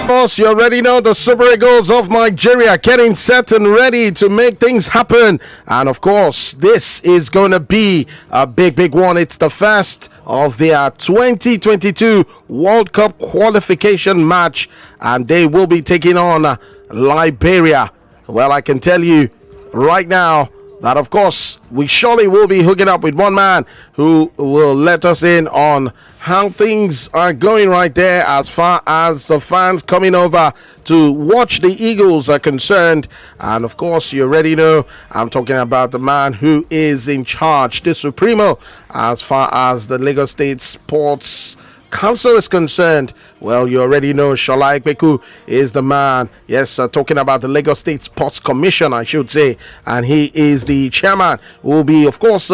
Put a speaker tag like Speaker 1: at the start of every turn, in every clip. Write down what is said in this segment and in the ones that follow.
Speaker 1: Of course, you already know the Super Eagles of Nigeria getting set and ready to make things happen. And of course, this is going to be a big one. It's the first of their 2022 World Cup qualification match, and they will be taking on Liberia. Well, I can tell you right now that, of course, we surely will be hooking up with one man who will let us in on how things are going right there as far as the fans coming over to watch the Eagles are concerned. And of course, you already know I'm talking about the man who is in charge, the Supremo, as far as the Lagos State Sports Council is concerned. Well, you already know Sola Aiyepeku is the man. Yes, talking about the Lagos State Sports Commission, I should say, and he is the chairman. We'll be, of course,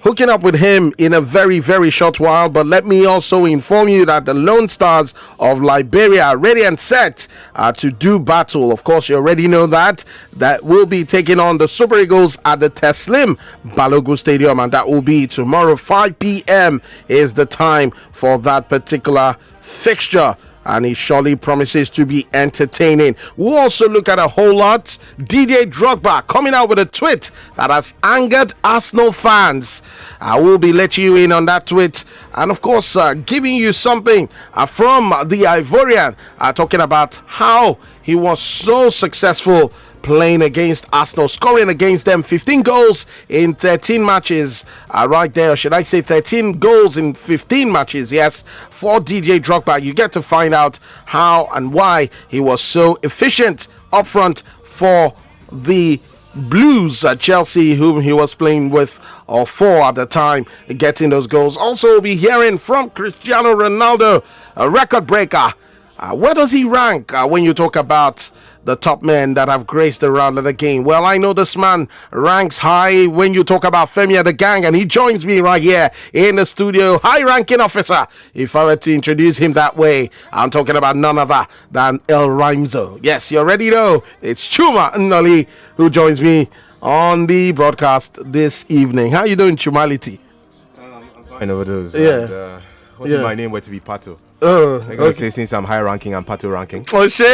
Speaker 1: hooking up with him in a very short while. But let me also inform you that the Lone Stars of Liberia are ready and set to do battle. Of course, you already know that will be taking on the Super Eagles at the Teslim Balogun Stadium, and that will be tomorrow. 5 p.m. is the time for that particular fixture, and it surely promises to be entertaining. We'll also look at a whole lot. DJ Drogba coming out with a tweet that has angered Arsenal fans. I will be letting you in on that tweet, and of course giving you something from the Ivorian, talking about how he was so successful playing against Arsenal, scoring against them 15 goals in 13 matches, right there. Should I say 13 goals in 15 matches? Yes, for DJ Drogba. You get to find out how and why he was so efficient up front for the Blues at Chelsea, whom he was playing with or for at the time, getting those goals. Also, we'll be hearing from Cristiano Ronaldo, a record breaker. Where does he rank when you talk about the top men that have graced the round of the game? Well, I know this man ranks high when you talk about Femi the gang, and he joins me right here in the studio. High-ranking officer, if I were to introduce him that way. I'm talking about none other than El Rhymezo. Yes, you already know it's Chuma Nnoli who joins me on the broadcast this evening. How you doing, Chumality?
Speaker 2: I'm fine over those.
Speaker 1: Yeah.
Speaker 2: And, what if my name were to be Pato?
Speaker 1: Oh,
Speaker 2: I'm going to say since I'm high ranking, I'm Pato ranking.
Speaker 1: Oh shit!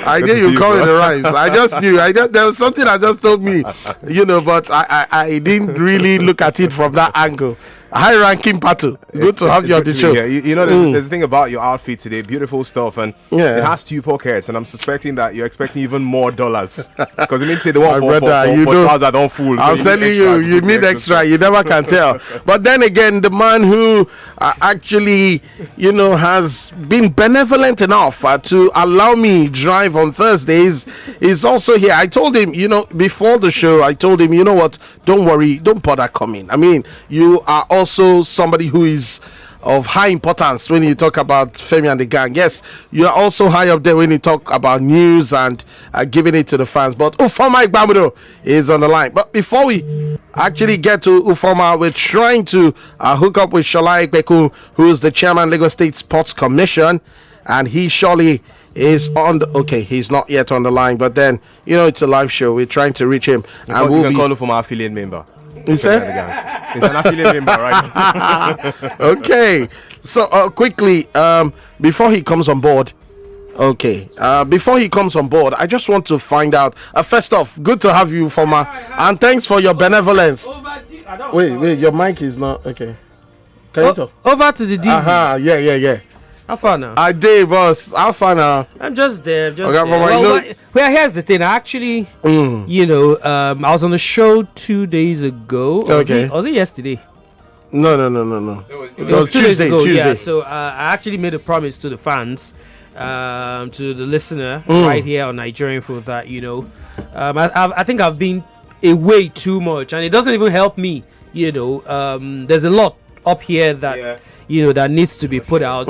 Speaker 1: I knew you call it the rhymes. I just knew. There was something I just told me, but I didn't really look at it from that angle. High ranking Pato. Good to have you on the show.
Speaker 2: Yeah, there's a thing about your outfit today, beautiful stuff, and it has 2 pockets, and I'm suspecting that you're expecting even more dollars because it means say the one for trousers don't fool.
Speaker 1: I'm telling you need extra. You never can tell. But then again, the man who actually, has been benevolent enough to allow me drive on Thursdays is also here. I told him, before the show, I told him, you know what? Don't worry, don't bother coming. I mean, you are also somebody who is of high importance when you talk about Femi and the gang. Yes, you are also high up there when you talk about news and giving it to the fans. But Ufoma Igbamudo is on the line. But before we actually get to Ufoma, we're trying to hook up with Sola Aiyepeku, who is the chairman Lagos State Sports Commission, and he surely is on the... Okay, he's not yet on the line, but then, it's a live show. We're trying to reach him.
Speaker 2: You can call him from our affiliate member.
Speaker 1: You said?
Speaker 2: He's an affiliate member, right?
Speaker 1: Okay. So quickly, before he comes on board, I just want to find out. First off, good to have you, Foma, and thanks for your benevolence. Wait, your mic is not okay. Can you talk?
Speaker 3: Over to the DZ.
Speaker 1: Yeah.
Speaker 3: How far now?
Speaker 1: I did, boss. How far now?
Speaker 3: I'm just there.
Speaker 1: Okay,
Speaker 3: well, here's the thing. I actually, I was on the show 2 days ago.
Speaker 1: Okay.
Speaker 3: Was it yesterday?
Speaker 1: No.
Speaker 3: It was Tuesday. Yeah. So I actually made a promise to the fans, to the listener right here on Nigerian Food that I think I've been away too much, and it doesn't even help me. There's a lot up here that. Yeah. That needs to be put out,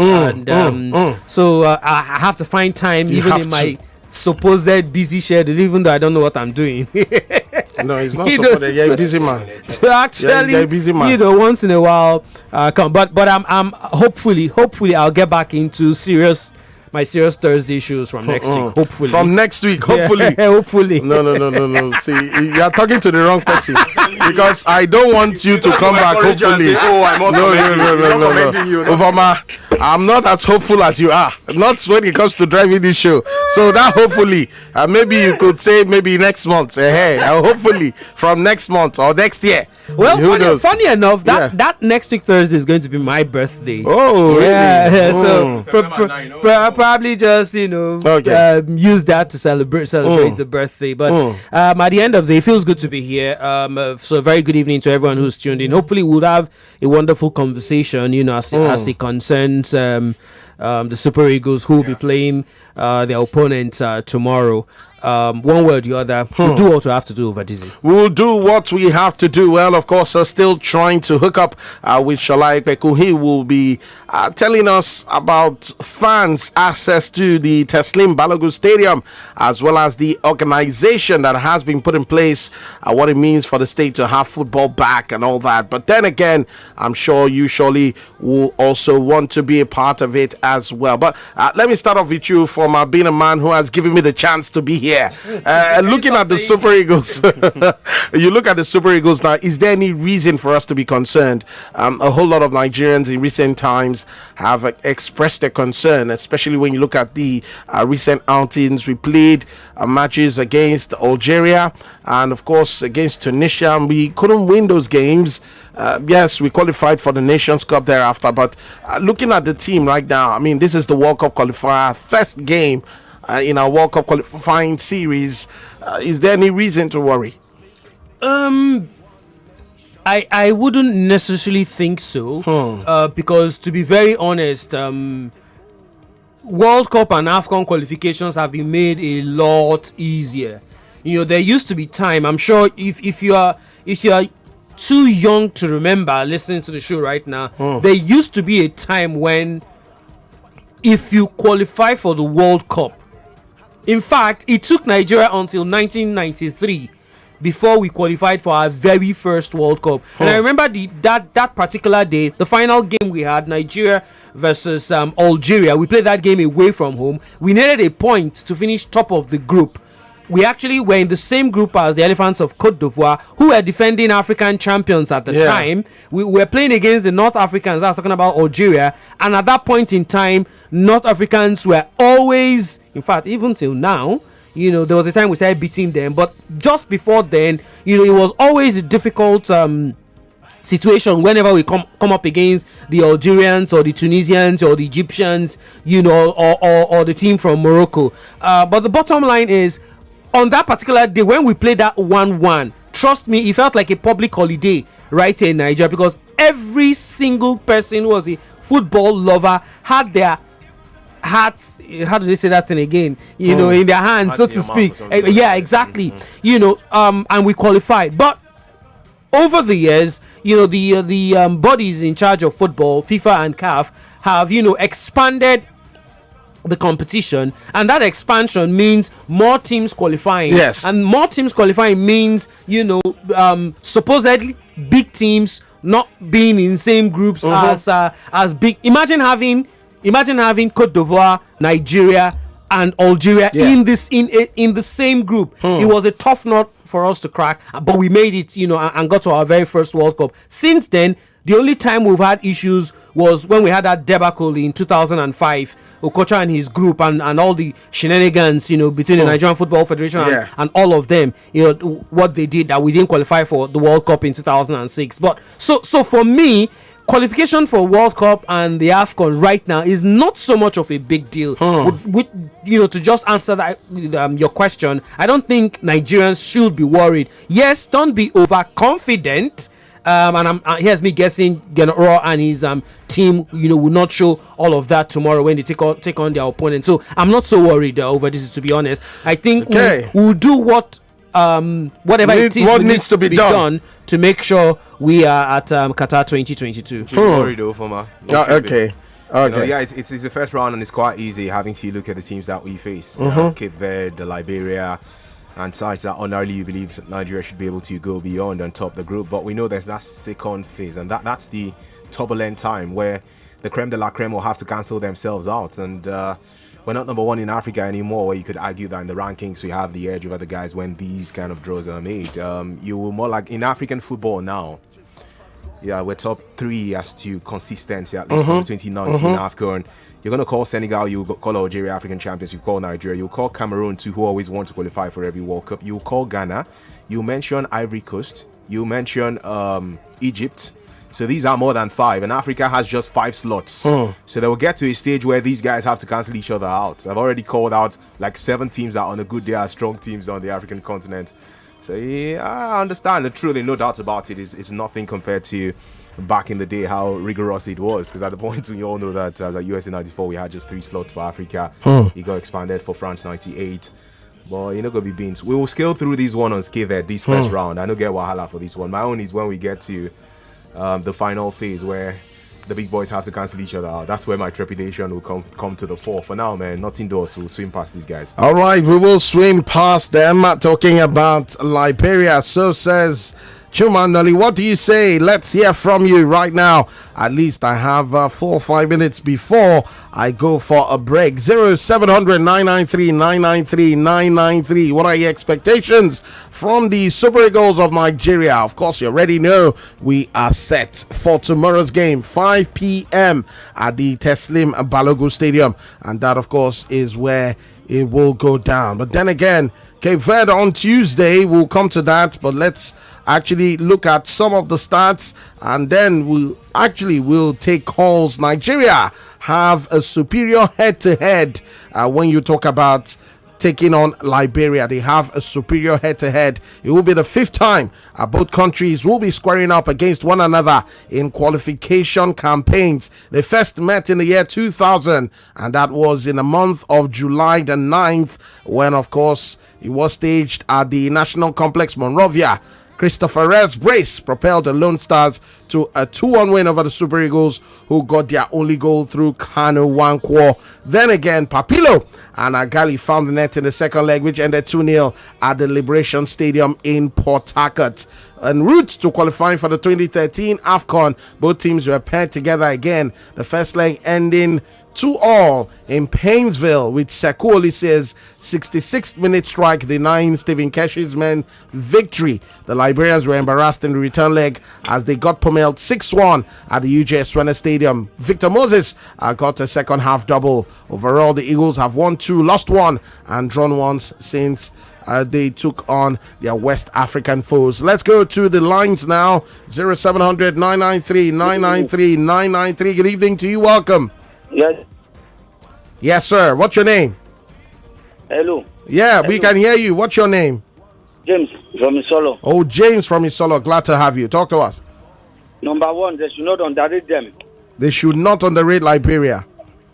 Speaker 3: so I have to find time, even in my supposed busy schedule, even though I don't know what I'm doing.
Speaker 1: No, he's not supposed. You're a busy man.
Speaker 3: To actually, you're a busy man. Once in a while, come. But I'm hopefully I'll get back into my serious Thursday shows from next week. Hopefully.
Speaker 1: From next week, hopefully.
Speaker 3: Yeah, hopefully.
Speaker 1: No. See, you are talking to the wrong person. because I don't want you to come back. Hopefully,
Speaker 2: I must commend you.
Speaker 1: Ufoma, I'm not as hopeful as you are. Not when it comes to driving this show. So that hopefully, maybe you could say maybe next month. Hopefully from next month or next year.
Speaker 3: Well, funny enough, that next week Thursday is going to be my birthday.
Speaker 1: Oh,
Speaker 3: yeah. So probably just use that to celebrate the birthday. But at the end of the day, it feels good to be here. So very good evening to everyone who's tuned in. Hopefully, we'll have a wonderful conversation. As it concerns the Super Eagles, who will be playing their opponent tomorrow. One way or the other, we'll do what we have to do over Dizzy.
Speaker 1: We'll do what we have to do. Well, of course, still trying to hook up with Sola Aiyepeku. He will be telling us about fans' access to the Teslim Balogun Stadium, as well as the organization that has been put in place, what it means for the state to have football back and all that. But then again, I'm sure you surely will also want to be a part of it as well. But let me start off with you, from being a man who has given me the chance to be here. Looking at the Super Eagles, you look at the Super Eagles now. Is there any reason for us to be concerned? A whole lot of Nigerians in recent times have expressed their concern, especially when you look at the recent outings. We played matches against Algeria and, of course, against Tunisia. And we couldn't win those games. Yes, we qualified for the Nations Cup thereafter. But looking at the team right now, I mean, this is the World Cup qualifier, first game in our World Cup qualifying series. Is there any reason to worry?
Speaker 3: I wouldn't necessarily think so, because to be very honest, World Cup and AFCON qualifications have been made a lot easier. There used to be time. I'm sure if you are too young to remember listening to the show right now, there used to be a time when if you qualify for the World Cup, in fact, it took Nigeria until 1993 before we qualified for our very first World Cup. And I remember that particular day, the final game we had, Nigeria versus Algeria. We played that game away from home. We needed a point to finish top of the group. We actually were in the same group as the Elephants of Cote d'Ivoire, who were defending African champions at the time. We were playing against the North Africans. I was talking about Algeria. And at that point in time, North Africans were always, in fact, even till now, there was a time we started beating them. But just before then, it was always a difficult situation whenever we come up against the Algerians or the Tunisians or the Egyptians, or the team from Morocco. But the bottom line is, on that particular day when we played that 1-1, trust me, it felt like a public holiday right here in Nigeria, because every single person who was a football lover had their hats, how do they say that thing again, in their hands, so to speak. Yeah, exactly. And we qualified. But over the years, the bodies in charge of football, FIFA and CAF, have expanded the competition, and that expansion means more teams qualifying.
Speaker 1: Yes.
Speaker 3: And more teams qualifying means supposedly big teams not being in same groups as big. Imagine having Cote d'Ivoire, Nigeria and Algeria in the same group. It was a tough nut for us to crack, but we made it, and got to our very first World Cup. Since then, the only time we've had issues was when we had that debacle in 2005, Okocha and his group, and all the shenanigans, between the Nigerian Football Federation and all of them, what they did, that we didn't qualify for the World Cup in 2006. But so for me, qualification for World Cup and the AFCON right now is not so much of a big deal. To just answer that your question, I don't think Nigerians should be worried. Yes, don't be overconfident. And here's me guessing General and his team, will not show all of that tomorrow when they take on their opponent. So I'm not so worried over this, to be honest. I think we'll do whatever it is what needs to be done to make sure we are at Qatar 2022.
Speaker 2: Worried though, Foma.
Speaker 1: Okay.
Speaker 2: It's the first round, and it's quite easy having to look at the teams that we face. Cape Verde, Liberia, and such, that ordinarily you believe that Nigeria should be able to go beyond and top the group. But we know there's that second phase, and that's the turbulent time where the creme de la creme will have to cancel themselves out. And we're not number one in Africa anymore, where you could argue that in the rankings we have the edge over the guys when these kind of draws are made. You will more like in African football now. Yeah, we're top 3 as to consistency, at least from the 2019 AFCON. You're going to call Senegal, you call Algeria African champions, you call Nigeria, you call Cameroon too, who always want to qualify for every World Cup. You call Ghana, you mention Ivory Coast, you mention Egypt. So these are more than 5, and Africa has just 5 slots. So they will get to a stage where these guys have to cancel each other out. I've already called out like 7 teams that on a good day are strong teams on the African continent. So yeah, I understand. Truly, no doubt about it, it's nothing compared to back in the day how rigorous it was. Because at the point, we all know that as a USA 94, we had just 3 slots for Africa. It got expanded for France 98. But you're not going to be beans. We will scale through this one unscathed this first round. I don't get wahala for this one. My own is when we get to the final phase where the big boys have to cancel each other out. That's where my trepidation will come to the fore. For now, man, nothing does. We'll swim past these guys.
Speaker 1: All right, we will swim past them. Talking about Liberia, so says Chumandali. What do you say? Let's hear from you right now. At least I have 4 or 5 minutes before I go for a break. 0700 993 993 993. What are your expectations from the Super Eagles of Nigeria? Of course, you already know we are set for tomorrow's game, 5 p.m. at the Teslim Balogun Stadium. And that, of course, is where it will go down. But then again, Cape Verde on Tuesday, we'll come to that. But let's actually look at some of the stats, and then we'll take calls. Nigeria have a superior head-to-head when you talk about taking on Liberia. They have a superior head-to-head. It will be the 5th time both countries will be squaring up against one another in qualification campaigns. They first met in the year 2000, and that was in the month of July the 9th, when, of course, it was staged at the National Complex Monrovia. Christopher Red's brace propelled the Lone Stars to a 2-1 win over the Super Eagles, who got their only goal through Kanu Wankwo. Then again, Papilo and Agali found the net in the second leg, which ended 2-0 at the Liberation Stadium in Port Harcourt. En route to qualifying for the 2013 AFCON, both teams were paired together again. The first leg ending 2-2 in Painesville, with Sekou Olise's 66th minute strike denying Stephen Keshi's men victory. The Liberians were embarrassed in the return leg as they got pummeled 6-1 at the UJS Swena Stadium. Victor Moses got a second half double. Overall, the Eagles have won 2, lost 1, and drawn once since they took on their West African foes. Let's go to the lines now. 0700 993 993 993. Good evening to you. Welcome.
Speaker 4: Yes.
Speaker 1: Yes, sir. What's your name?
Speaker 4: Hello.
Speaker 1: Yeah, we can hear you. What's your name?
Speaker 4: James from Sola.
Speaker 1: Oh, James from Sola. Glad to have you. Talk to us.
Speaker 4: Number 1, they should not underrate them.
Speaker 1: They should not underrate Liberia.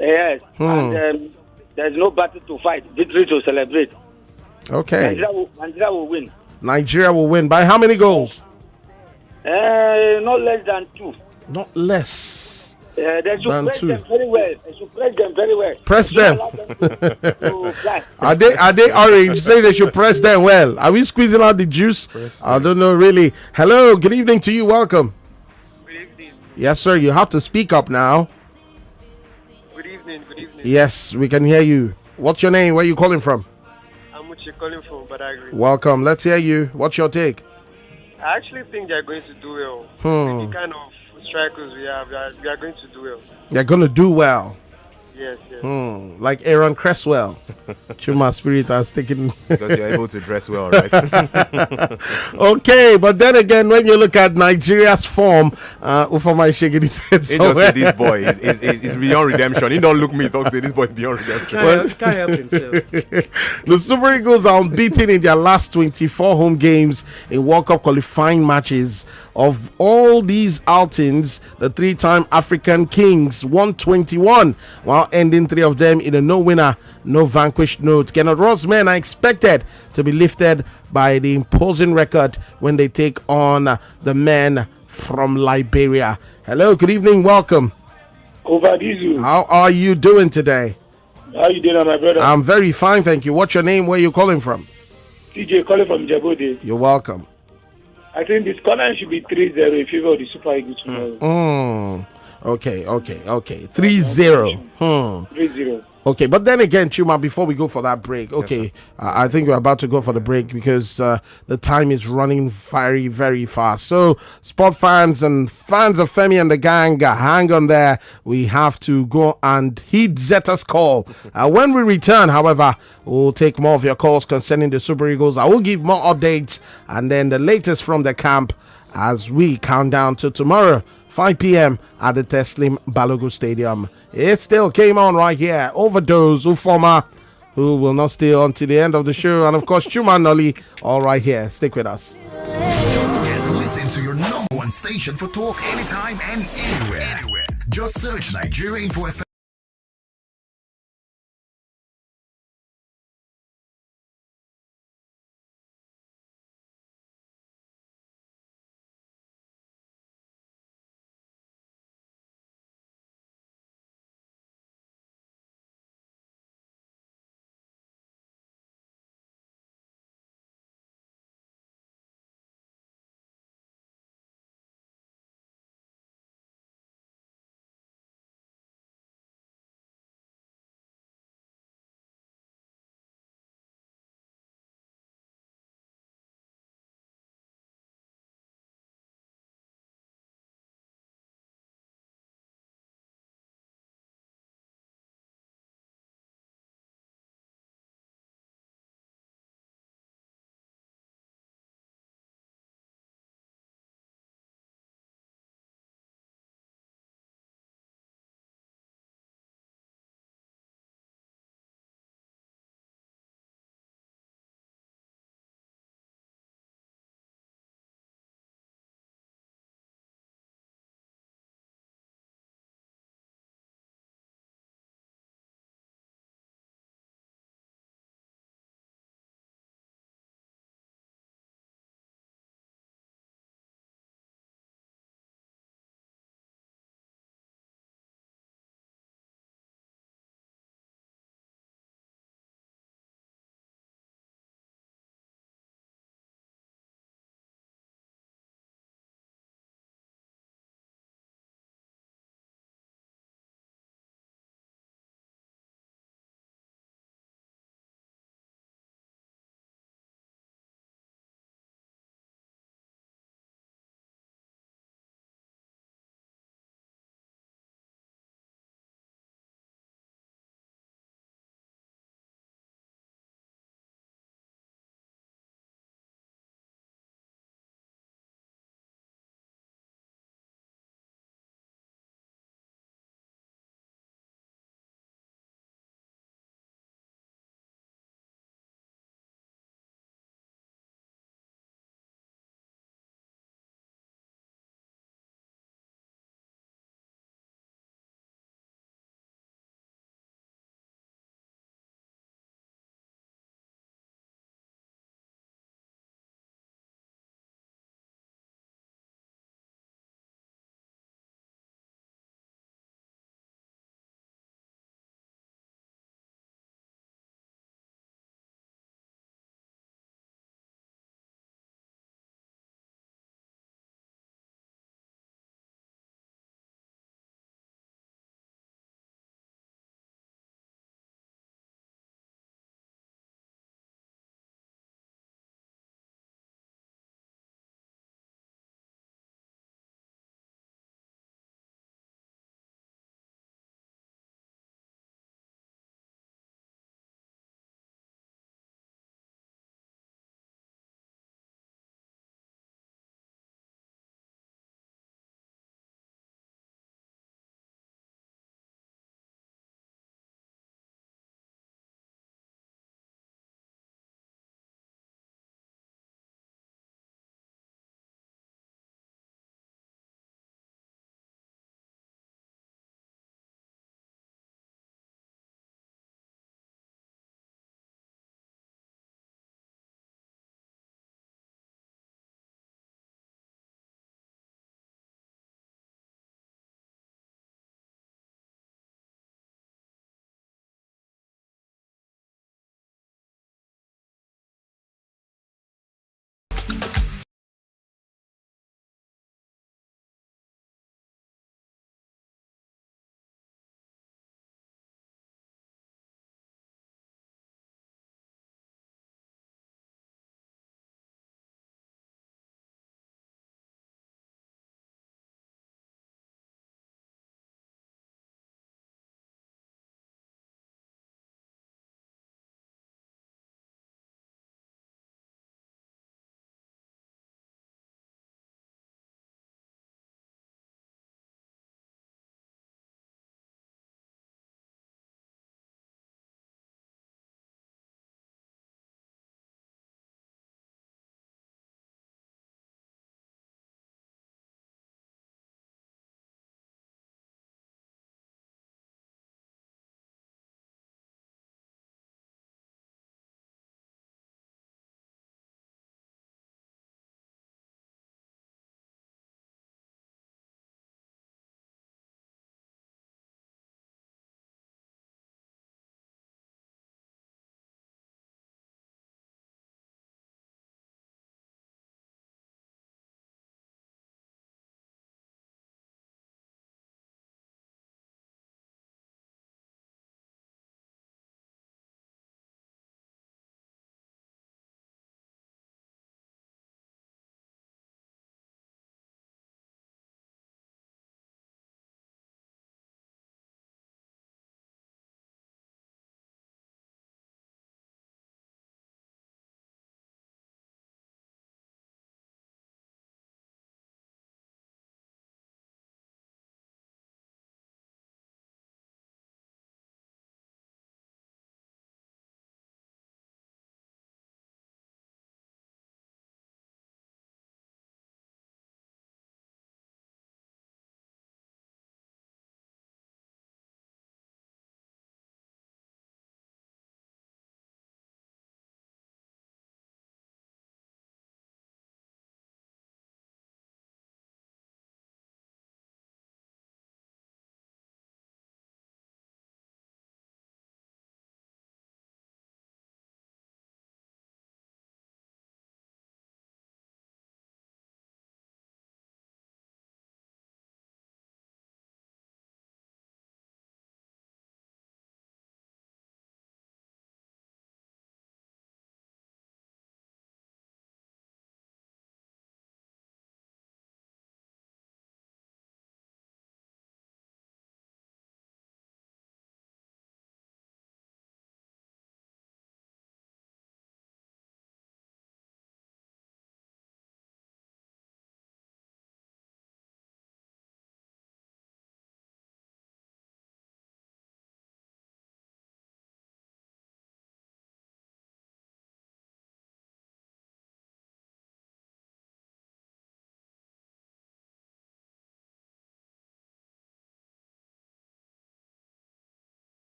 Speaker 4: Yes. And there's no battle to fight. Victory to celebrate.
Speaker 1: Okay.
Speaker 4: Nigeria will win.
Speaker 1: Nigeria will win. By how many goals?
Speaker 4: Not less than 2.
Speaker 1: Not less.
Speaker 4: They should press them very well. They should press them very well.
Speaker 1: Press them. Are they orange? Say they should press them well. Are we squeezing out the juice? I don't know really. Hello, good evening to you. Welcome.
Speaker 5: Good evening.
Speaker 1: Yes, sir. You have to speak up now.
Speaker 5: Good evening. Good evening.
Speaker 1: Yes, we can hear you. What's your name? Where are you calling from?
Speaker 5: I'm Uche calling from Badagry.
Speaker 1: Welcome. Let's hear you. What's your take?
Speaker 5: I actually think they're going to do well. With the kind of strikers we have, we are going to do well.
Speaker 1: They're going to do well.
Speaker 5: Yes.
Speaker 1: Like Aaron Cresswell. Chuma Spirit has taken.
Speaker 2: Because you're able to dress well, right?
Speaker 1: Okay, but then again, when you look at Nigeria's form, Ufama is shaking his head.
Speaker 2: He just say this boy is beyond redemption. He don't look me, don't say this boy is beyond redemption.
Speaker 3: Can't help himself.
Speaker 1: The Super Eagles are unbeaten in their last 24 home games in World Cup qualifying matches. Of all these outings, the 3-time African Kings won 21, while ending 3 of them in a no-winner, no-vanquished note. Kenneth Ross men are expected to be lifted by the imposing record when they take on the men from Liberia. Hello, good evening, welcome.
Speaker 4: Ovadizu.
Speaker 1: How are you doing today?
Speaker 4: How you doing, my brother?
Speaker 1: I'm very fine, thank you. What's your name? Where are you calling from?
Speaker 4: TJ calling from Djibouti.
Speaker 1: You're welcome.
Speaker 4: I think this corner should be 3-0 in favor of the Super Eagles tomorrow.
Speaker 1: Okay. 3-0.
Speaker 4: 3-0.
Speaker 1: Okay, but then again, Chuma, before we go for that break, okay, I think we're about to go for the break because the time is running very, very fast. So, sport fans and fans of Femi and the gang, hang on there. We have to go and heed Zeta's call. When we return, however, we'll take more of your calls concerning the Super Eagles. I will give more updates and then the latest from the camp as we count down to tomorrow. 5 p.m. at the Teslim Balogun Stadium. It still came on right here. Overdose, Ufoma, who will not stay on to the end of the show. And of course, Chuma Noli, all right here. Stick with us.
Speaker 6: Don't forget to listen to your number one station for talk anytime and anywhere. Just search Nigeria Info FM.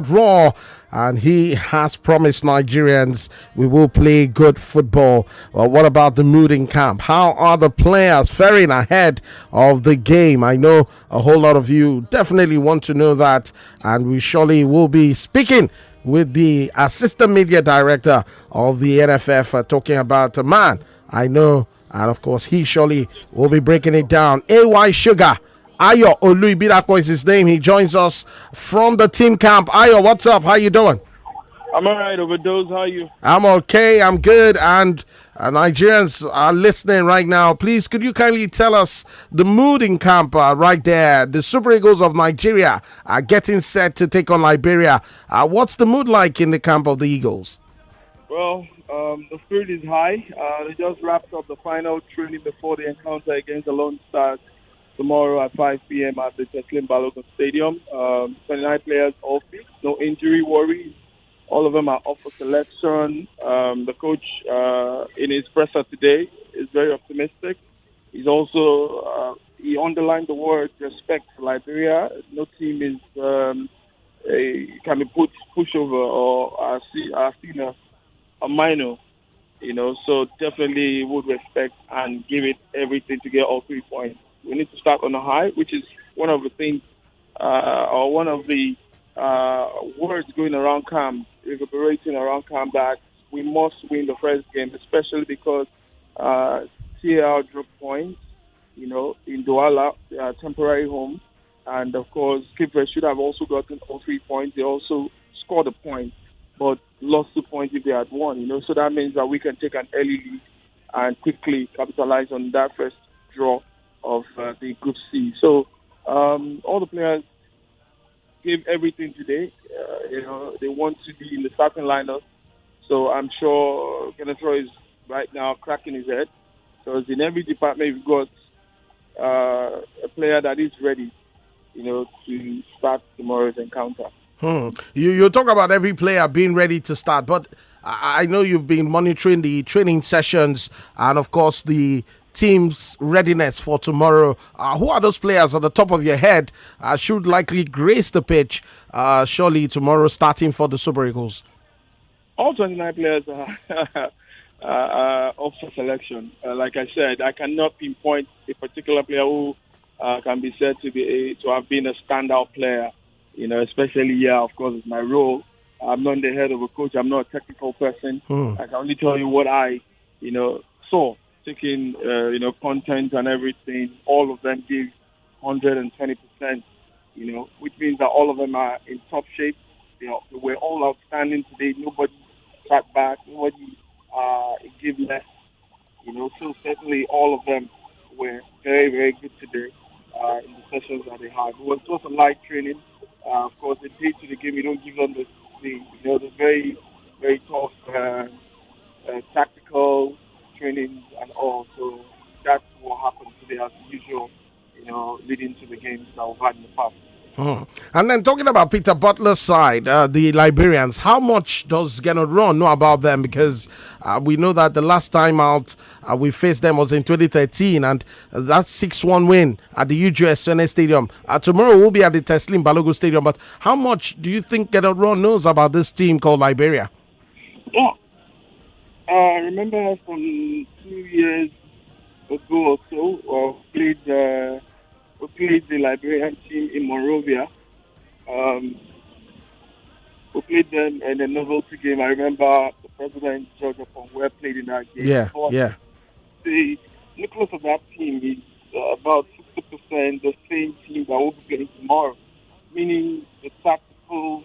Speaker 1: Raw, and he has promised Nigerians we will play good football. Well, what about the mood in camp? How are the players faring ahead of the game? I know a whole lot of you definitely want to know that, and we surely will be speaking with the assistant media director of the NFF, talking about a man I know, and of course he surely will be breaking it down. AY Sugar Ayo Oluibidakwa is his name. He joins us from the team camp. Ayo, what's up? How you doing?
Speaker 7: I'm alright, Overdose. How are you?
Speaker 1: I'm okay. I'm good. And Nigerians are listening right now. Please, could you kindly tell us the mood in camp right there? The Super Eagles of Nigeria are getting set to take on Liberia. What's the mood like in the camp of the Eagles?
Speaker 7: Well, the spirit is high. They just wrapped up the final training before the encounter against the Lone Stars tomorrow at 5 p.m. at the Teslin Balogun Stadium. 29 players all fit, no injury worries. All of them are up for selection. The coach, in his presser today, is very optimistic. He's also, he underlined the word respect for Liberia. No team is can be pushover or seen a minor, so definitely would respect and give it everything to get all 3 points. We need to start on a high, which is one of the things, or one of the words going around camp, reverberating around camp, that we must win the first game, especially because TAR dropped points, in Douala, their temporary home. And of course, Cape Verde should have also gotten all 3 points. They also scored a point, but lost 2 points if they had won, So that means that we can take an early lead and quickly capitalize on that first draw of the Group C. So all the players gave everything today. They want to be in the starting lineup. So I'm sure Kenneth Roy is right now cracking his head. Because in every department, we've got a player that is ready, to start tomorrow's encounter.
Speaker 1: You talk about every player being ready to start, but I know you've been monitoring the training sessions and, of course, the team's readiness for tomorrow. Who are those players at the top of your head should likely grace the pitch surely tomorrow starting for the Super Eagles?
Speaker 7: All 29 players are up for selection. Like I said, I cannot pinpoint a particular player who can be said to have been a standout player. Especially of course, it's my role. I'm not the head of a coach. I'm not a technical person. I can only tell you what I, saw. Taking, content and everything. All of them give 120%, which means that all of them are in top shape. They were all outstanding today. Nobody sat back. Nobody gave less. So certainly all of them were very, very good today in the sessions that they had. It was just a light training. Of course, the day to the game, you don't give them the very, very tough tactical trainings and all. So that's what happened today as usual, leading to the games that we've had in the past.
Speaker 1: And then talking about Peter Butler's side, the Liberians, how much does Gennard Ron know about them? Because we know that the last time out we faced them was in 2013, and that 6-1 win at the UGS Stadium. Tomorrow we'll be at the Teslin Balogun Stadium, but how much do you think Gennard Ron knows about this team called Liberia?
Speaker 7: Yeah. I remember from 2 years ago or so, we played the Liberian team in Monrovia. We played them in a novelty game. I remember the president, George Okonwe, played in that game.
Speaker 1: Yeah.
Speaker 7: The nucleus of that team is about 60% the same team that will be playing tomorrow, meaning the tactical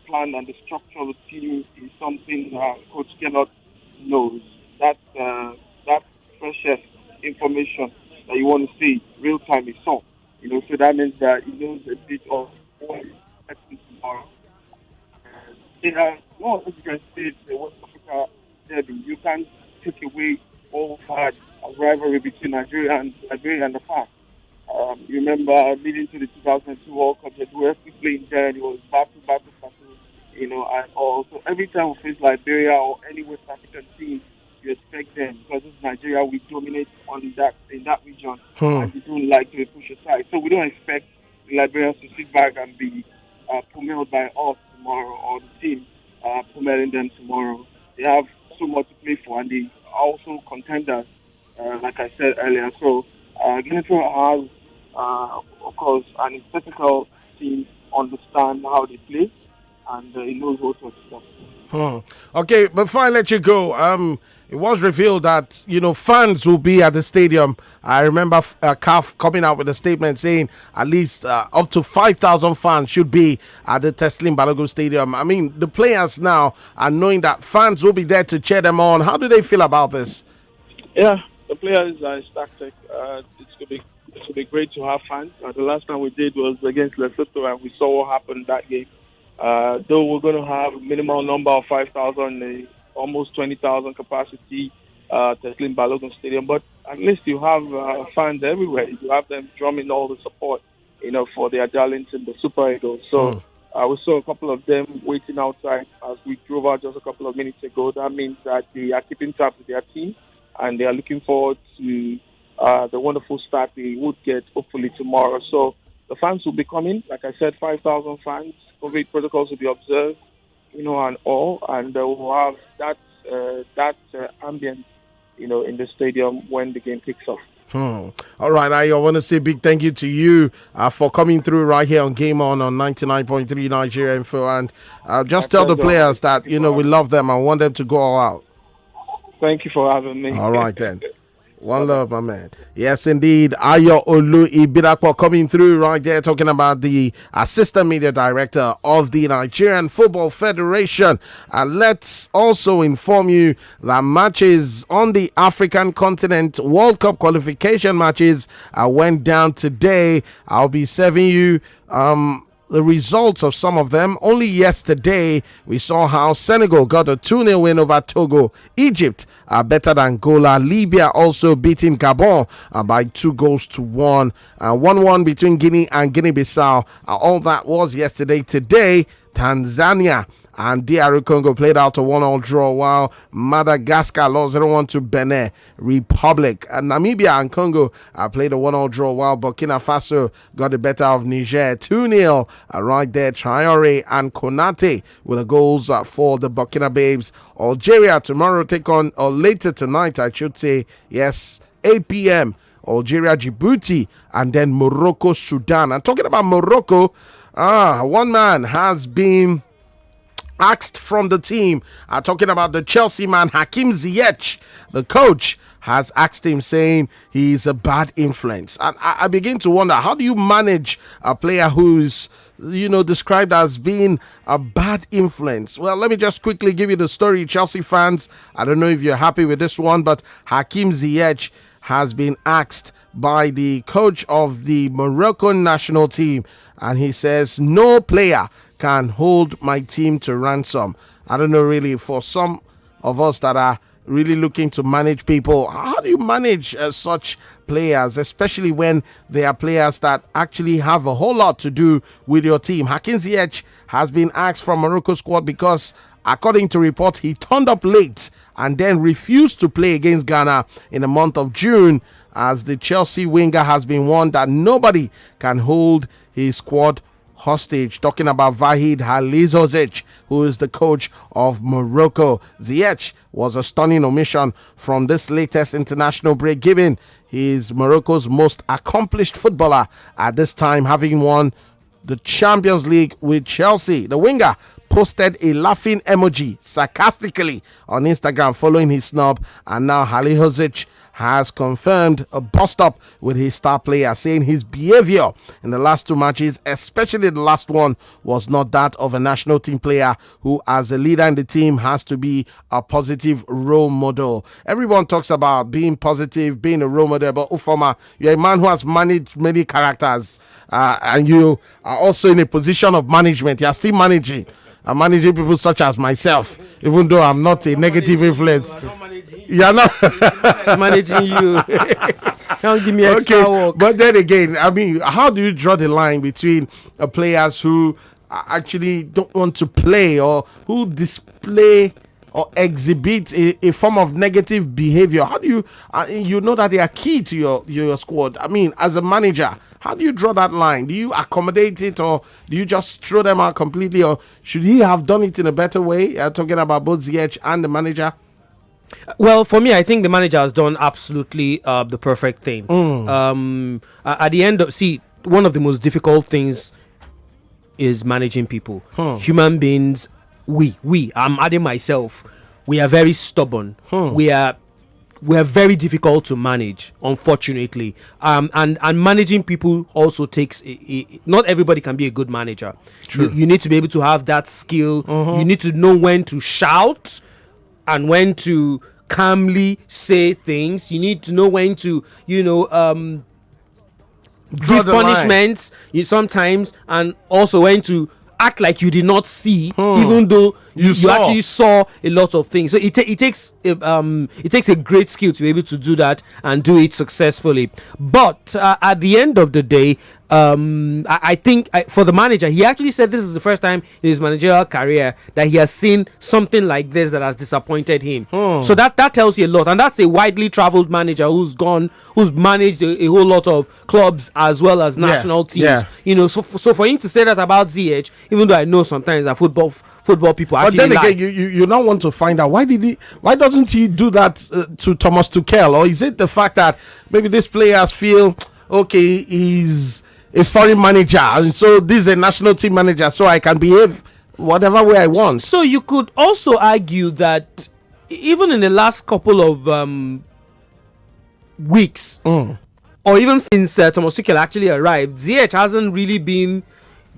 Speaker 7: plan and the structure of the team is something Coach Kenneth knows. That's freshest information that you want to see real time is so. So that means that he knows a bit of what is happening tomorrow. As you can say, the West Africa derby, you can't take away all hard rivalry between Nigeria and Liberia in the past. You remember leading to the 2002 World Cup, that we were playing there, and it was battle, and all. So every time we face Liberia or any West African team, you expect them, because this is Nigeria, we dominate in that region, and we don't like to push aside. So we don't expect the Liberians to sit back and be pummeled by us tomorrow. telling them tomorrow. They have so much to play for, and they are also contenders, like I said earlier. So, Guinea has, of course, an aesthetical team, understand how they play, and he knows what to expect.
Speaker 1: Okay, before I let you go, it was revealed that fans will be at the stadium. I remember CAF coming out with a statement saying at least up to 5,000 fans should be at the Teslim Balogun Stadium. I mean, the players now are knowing that fans will be there to cheer them on. How do they feel about this?
Speaker 7: Yeah, the players are ecstatic. It's going to be great to have fans. The last time we did was against Lesotho, and we saw what happened that game. Though we're going to have a minimal number of 5,000, almost 20,000 capacity Teslim Balogun Stadium, but at least you have fans everywhere. You have them drumming all the support, for their darlings in the Super Eagles. So we saw a couple of them waiting outside as we drove out just a couple of minutes ago. That means that they are keeping tabs with their team, and they are looking forward to the wonderful start they would get hopefully tomorrow. So the fans will be coming. Like I said, 5,000 fans. COVID protocols will be observed, and all, and we'll have that ambience, in the stadium when the game kicks off.
Speaker 1: All right, I want to say a big thank you to you for coming through right here on Game On 99.3 Nigeria Info, and just tell the players that we love them and want them to go all out.
Speaker 7: Thank you for having me.
Speaker 1: All right then. One love, my man. Yes, indeed. Aiyepeku Ibidakpo coming through right there, talking about the assistant media director of the Nigerian Football Federation. And let's also inform you that matches on the African continent, World Cup qualification matches, went down today. I'll be serving you the results of some of them. Only yesterday, we saw how Senegal got a 2-0 win over Togo. Egypt are better than Angola. Libya also beating Gabon by 2-1. 1-1 between Guinea and Guinea-Bissau. All that was yesterday. Today, Tanzania and DR Congo played out a 1-1 draw, while Madagascar lost 0-1 to Benin Republic. And Namibia and Congo played a 1-1 draw, while Burkina Faso got the better of Niger 2-0 right there. Traore and Konate with the goals for the Burkina Babes. Algeria tomorrow take on, or later tonight I should say, yes, 8 p.m. Algeria, Djibouti, and then Morocco, Sudan. And talking about Morocco, one man has been asked from the team, talking about the Chelsea man Hakim Ziyech. The coach has asked him, saying he's a bad influence. And I begin to wonder, how do you manage a player who's described as being a bad influence? Well, let me just quickly give you the story, Chelsea fans. I don't know if you're happy with this one, but Hakim Ziyech has been asked by the coach of the Moroccan national team, and he says no player can hold my team to ransom. I don't know, really, for some of us that are really looking to manage people, how do you manage such players, especially when they are players that actually have a whole lot to do with your team? Hakim Ziyech has been asked from Morocco squad because, according to report, he turned up late and then refused to play against Ghana in the month of June, as the Chelsea winger has been warned that nobody can hold his squad hostage. Talking about Vahid Halilhodžić, who is the coach of Morocco. Ziyech was a stunning omission from this latest international break, given he's Morocco's most accomplished footballer at this time, having won the Champions League with Chelsea. The winger posted a laughing emoji sarcastically on Instagram following his snub, and now Halilhodžić has confirmed a bust-up with his star player, saying his behavior in the last two matches, especially the last one, was not that of a national team player who, as a leader in the team, has to be a positive role model. Everyone talks about being positive, being a role model, but Ufoma, you're a man who has managed many characters, and you are also in a position of management. You're still managing. I'm managing people such as myself, even though I'm not a negative influence. You're not
Speaker 3: managing you. Don't give me extra work.
Speaker 1: But then again, I mean, how do you draw the line between players who actually don't want to play or who display or exhibit a form of negative behavior, how do you you know that they are key to your squad? I mean, as a manager, how do you draw that line? Do you accommodate it, or do you just throw them out completely, or should he have done it in a better way? Talking about both Ziyech and the manager.
Speaker 3: Well, for me, I think the manager has done absolutely the perfect thing. At the end of one of the most difficult things is managing people, human beings. I'm adding myself. We are very stubborn. We are very difficult to manage, unfortunately. And managing people also takes not everybody can be a good manager. You need to be able to have that skill. You need to know when to shout and when to calmly say things. You need to know when to give punishments sometimes, and also when to act like you did not see, even though you actually saw a lot of things. So it takes a great skill to be able to do that and do it successfully. But at the end of the day, I think for the manager, he actually said this is the first time in his managerial career that he has seen something like this that has disappointed him. So that tells you a lot, and that's a widely traveled manager who's managed a whole lot of clubs as well as national teams. So for him to say that about Ziyech, even though I know sometimes that football people actually
Speaker 1: but then again, you now want to find out why doesn't he do that to Thomas Tuchel? Or is it the fact that maybe these players feel, okay, he's a foreign manager, and so this is a national team manager, so I can behave whatever way I want? So
Speaker 3: you could also argue that even in the last couple of weeks, or even since Thomas Tuchel actually arrived, Ziyech hasn't really been,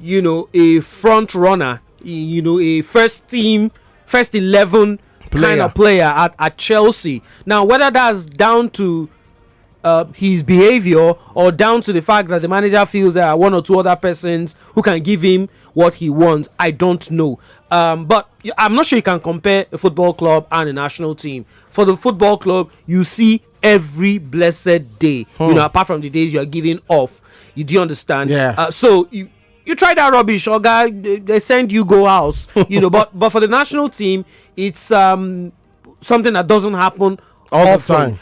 Speaker 3: a front runner, a first 11 kind of player at Chelsea. Now, whether that's down to his behavior or down to the fact that the manager feels there are one or two other persons who can give him what he wants, I don't know. But I'm not sure you can compare a football club and a national team. For the football club, you see every blessed day, apart from the days you are giving off. You do understand?
Speaker 1: Yeah.
Speaker 3: So you try that rubbish, or guy, they send you go house, but for the national team, it's something that doesn't happen
Speaker 1: all the time,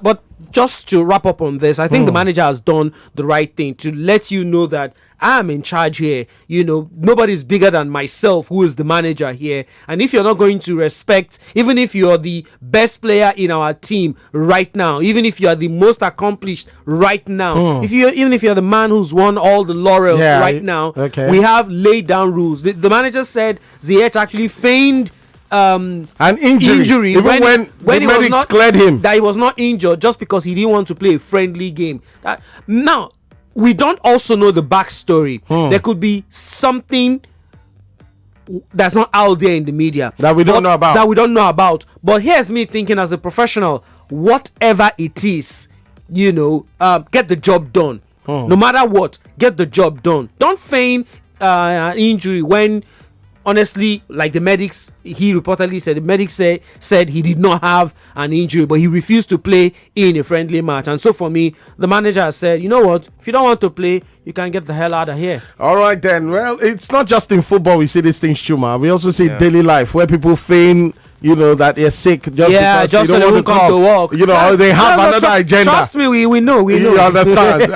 Speaker 3: but just to wrap up on this, I think the manager has done the right thing to let you know that I'm in charge here. Nobody's bigger than myself, who is the manager here. And if you're not going to respect, even if you're the best player in our team right now, even if you are the most accomplished right now, even if you're the man who's won all the laurels right now, we have laid down rules. The manager said Ziyech actually feigned
Speaker 1: an injury even when the medics cleared him,
Speaker 3: that he was not injured just because he didn't want to play a friendly game. Now, we don't also know the backstory. There could be something that's not out there in the media
Speaker 1: that we don't know about.
Speaker 3: But here's me thinking, as a professional, whatever it is, get the job done. No matter what, get the job done. Don't feign injury when, honestly, like the medics, he reportedly said, the medics said he did not have an injury, but he refused to play in a friendly match. And so for me, the manager has said, you know what, if you don't want to play, you can get the hell out of here.
Speaker 1: All right then. Well, it's not just in football we see these things, Chuma. We also see daily life where people feign, that they're sick just because
Speaker 3: just
Speaker 1: they don't want to come
Speaker 3: to work.
Speaker 1: They have another agenda.
Speaker 3: Trust me, we know.
Speaker 1: You understand?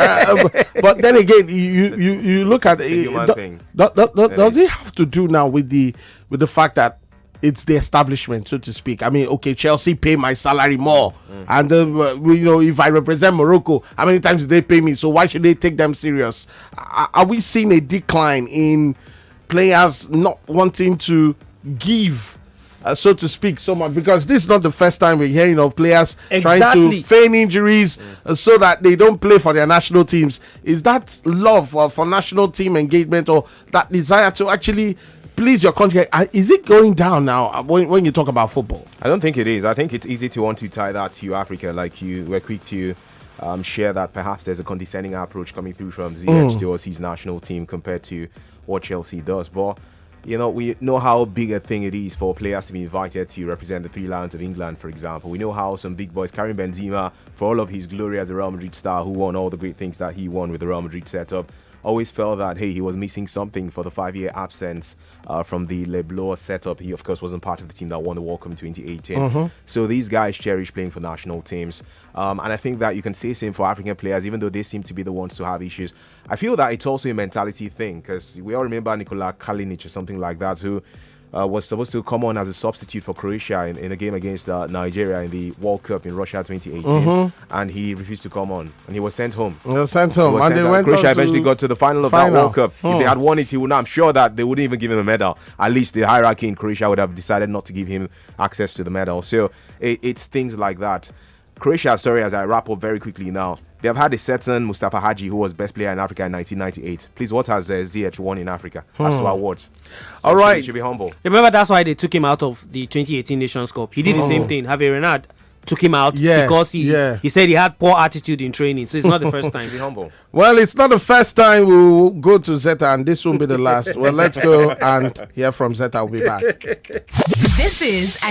Speaker 1: But then again, you look at it. Does it have to do now with the fact that it's the establishment, so to speak? I mean, okay, Chelsea pay my salary more, and if I represent Morocco, how many times do they pay me? So why should they take them serious? Are we seeing a decline in players not wanting to give, so to speak, so much? Because this is not the first time we're hearing of players trying to feign injuries so that they don't play for their national teams. Is that love for national team engagement, or that desire to actually please your country? Is it going down now when you talk about football?
Speaker 2: I don't think it is. I think it's easy to want to tie that to Africa, like you were quick to share that perhaps there's a condescending approach coming through from Ziyech towards his national team compared to what Chelsea does. But we know how big a thing it is for players to be invited to represent the Three Lions of England, for example. We know how some big boys, Karim Benzema, for all of his glory as a Real Madrid star who won all the great things that he won with the Real Madrid setup, always felt that, hey, he was missing something for the 5-year absence from the Leblois setup. He, of course, wasn't part of the team that won the World Cup in 2018. So these guys cherish playing for national teams. And I think that you can say the same for African players, even though they seem to be the ones to have issues. I feel that it's also a mentality thing, because we all remember Nikola Kalinic or something like that, who was supposed to come on as a substitute for Croatia in a game against Nigeria in the World Cup in Russia 2018, and he refused to come on, and he was sent home. Croatia eventually got to the final of that World Cup. If they had won it, he would not. I'm sure that they wouldn't even give him a medal. At least the hierarchy in Croatia would have decided not to give him access to the medal. So it's things like that. Croatia, sorry, as I wrap up very quickly now, they have had a certain Mustafa Hadji who was best player in Africa in 1998. Please, what has ZH won in Africa as to awards? So
Speaker 1: all right.
Speaker 2: He should be humble.
Speaker 3: Remember, that's why they took him out of the 2018 Nations Cup. He did the same thing. Javier Renard took him out because he said he had poor attitude in training. So it's not the first time.
Speaker 2: Be humble.
Speaker 1: Well, it's not the first time we'll go to Zeta, and this won't be the last. Well, let's go and hear from Zeta. I'll be back.
Speaker 8: This is